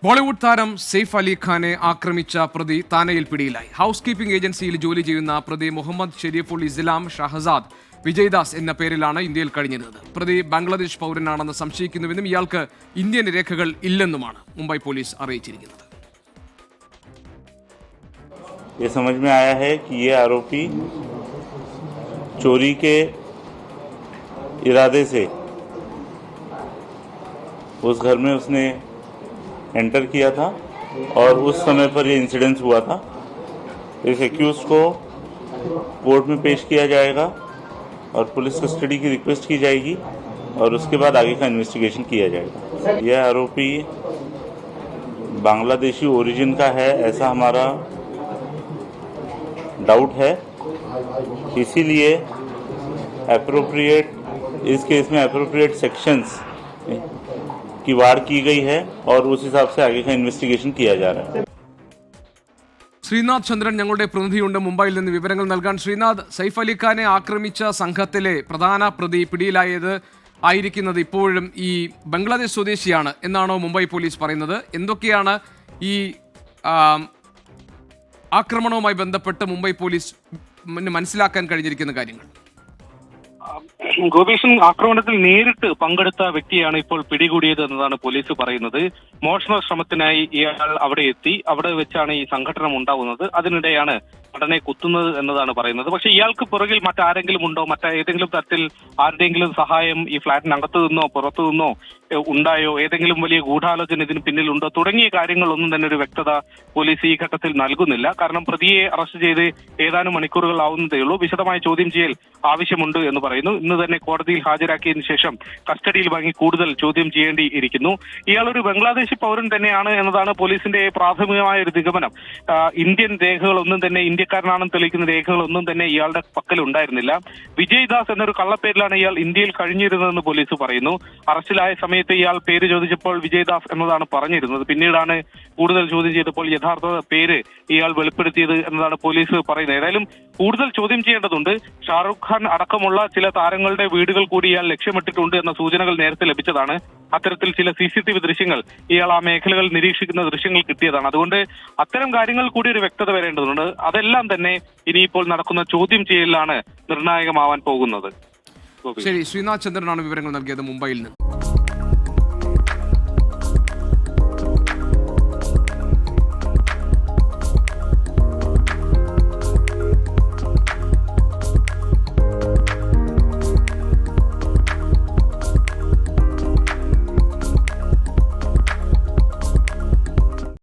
ബോളിവുഡ് താരം സെയ്ഫ് അലി ഖാനെ ആക്രമിച്ച പ്രതി താനയിൽ പിടിയിലായി. ഹൗസ് കീപ്പിംഗ് ഏജൻസിയിൽ ജോലി ചെയ്യുന്ന പ്രതി മുഹമ്മദ് ഷെരീഫുൽ ഇസ്ലാം ഷഹസാദ് വിജയ്ദാസ് എന്ന പേരിലാണ് ഇന്ത്യയിൽ കഴിഞ്ഞിരുന്നത്. പ്രതി ബംഗ്ലാദേശ് പൗരനാണെന്ന് സംശയിക്കുന്നുവെന്നും ഇയാൾക്ക് ഇന്ത്യൻ രേഖകൾ ഇല്ലെന്നുമാണ് മുംബൈ പോലീസ് അറിയിച്ചിരിക്കുന്നത്. ये समझ में आया है कि ये आरोपी चोरी के इरादे से उस घर में उसने एंटर किया था और उस समय पर ये इंसिडेंस हुआ था। इस एक्यूज को कोर्ट में पेश किया जाएगा और पुलिस कस्टडी की रिक्वेस्ट की जाएगी और उसके बाद आगे का इन्वेस्टिगेशन किया जाएगा। यह आरोपी बांग्लादेशी ओरिजिन का है ऐसा हमारा डाउट है, इसीलिए एप्रोप्रिएट इस केस में एप्रोप्रिएट सेक्शंस की वाड़ की गई है और उस हिसाब से आगे का इन्वेस्टिगेशन किया जा रहा है। ശ്രീനാഥ് ചന്ദ്രൻ ഞങ്ങളുടെ പ്രതിനിധിയുണ്ട് മുംബൈയിൽ നിന്ന് വിവരങ്ങൾ നൽകാൻ. ശ്രീനാഥ്, സൈഫ് അലി ഖാനെ ആക്രമിച്ച സംഘത്തിലെ പ്രധാന പ്രതി പിടിയിലായത് ആയിരിക്കുന്നത് ഇപ്പോഴും ഈ ബംഗ്ലാദേശ് സ്വദേശിയാണ് എന്നാണോ മുംബൈ പോലീസ് പറയുന്നത്? എന്തൊക്കെയാണ് ഈ ആക്രമണവുമായി ബന്ധപ്പെട്ട് മുംബൈ പോലീസ് മനസ്സിലാക്കാൻ കഴിഞ്ഞിരിക്കുന്ന കാര്യങ്ങൾ? ഗോപീഷൻ ആക്രമണത്തിൽ നേരിട്ട് പങ്കെടുത്ത വ്യക്തിയാണ് ഇപ്പോൾ പിടികൂടിയത് എന്നതാണ് പോലീസ് പറയുന്നത്. മോഷണ ശ്രമത്തിനായി ഇയാൾ അവിടെ എത്തി. അവിടെ വെച്ചാണ് ഈ സംഘടന ഉണ്ടാവുന്നത്. അതിനിടെയാണ് നടനെ കുത്തുന്നത് എന്നതാണ് പറയുന്നത്. പക്ഷേ ഇയാൾക്ക് പുറകിൽ മറ്റാരെങ്കിലും ഉണ്ടോ, മറ്റേതെങ്കിലും തരത്തിൽ ആരുടെയെങ്കിലും സഹായം ഈ ഫ്ളാറ്റിനകത്തു നിന്നോ പുറത്തു നിന്നോ ഉണ്ടായോ, ഏതെങ്കിലും വലിയ ഗൂഢാലോചന ഇതിന് പിന്നിലുണ്ടോ തുടങ്ങിയ കാര്യങ്ങളൊന്നും തന്നെ ഒരു വ്യക്തത പോലീസ് ഈ ഘട്ടത്തിൽ നൽകുന്നില്ല. കാരണം പ്രതിയെ അറസ്റ്റ് ചെയ്ത് ഏതാനും മണിക്കൂറുകൾ ആവുന്നതേ ഉള്ളൂ. വിശദമായ ചോദ്യം ചെയ്യൽ ആവശ്യമുണ്ട് എന്ന് പറയുന്നു. ഇന്ന് തന്നെ കോടതിയിൽ ഹാജരാക്കിയതിനു ശേഷം കസ്റ്റഡിയിൽ വാങ്ങി കൂടുതൽ ചോദ്യം ചെയ്യേണ്ടിയിരിക്കുന്നു. ഇയാൾ ഒരു ബംഗ്ലാദേശി പൗരൻ തന്നെയാണ് എന്നതാണ് പോലീസിന്റെ പ്രാഥമികമായ ഒരു നിഗമനം. ഇന്ത്യൻ രേഖകളൊന്നും തന്നെ, ഇന്ത്യക്കാരനാണെന്ന് തെളിയിക്കുന്ന രേഖകളൊന്നും തന്നെ ഇയാളുടെ പക്കൽ ഉണ്ടായിരുന്നില്ല. വിജയ്ദാസ് എന്നൊരു കള്ളപ്പേരിലാണ് ഇയാൾ ഇന്ത്യയിൽ കഴിഞ്ഞിരുന്നതെന്ന് പോലീസ് പറയുന്നു. അറസ്റ്റിലായ സമയത്ത് ഇയാൾ പേര് ചോദിച്ചപ്പോൾ വിജയ്ദാസ് എന്നതാണ് പറഞ്ഞിരുന്നത്. പിന്നീടാണ് കൂടുതൽ ചോദ്യം ചെയ്തപ്പോൾ യഥാർത്ഥ പേര് ഇയാൾ വെളിപ്പെടുത്തിയത് എന്നതാണ് പോലീസ് പറയുന്നത്. ഏതായാലും കൂടുതൽ ചോദ്യം ചെയ്യേണ്ടതുണ്ട്. ഷാറുഖ് ഖാൻ അടക്കമുള്ള ചില താരങ്ങളുടെ വീടുകൾ കൂടി ഇയാൾ ലക്ഷ്യമിട്ടിട്ടുണ്ട് എന്ന സൂചനകൾ നേരത്തെ ലഭിച്ചതാണ്. അത്തരത്തിൽ ചില CCTV ദൃശ്യങ്ങൾ, ഇയാൾ ആ മേഖലകൾ നിരീക്ഷിക്കുന്ന ദൃശ്യങ്ങൾ കിട്ടിയതാണ്. അതുകൊണ്ട് അത്തരം കാര്യങ്ങൾ കൂടി ഒരു വ്യക്തത വരേണ്ടതുണ്ട്. അതെല്ലാം തന്നെ ഇനിയിപ്പോൾ നടക്കുന്ന ചോദ്യം ചെയ്യലിലാണ് നിർണായകമാവാൻ പോകുന്നത്. ശരി, ശ്രീനാഥ് ചന്ദ്രനാണ് വിവരങ്ങൾ നൽകിയത് മുംബൈയിൽ നിന്ന്.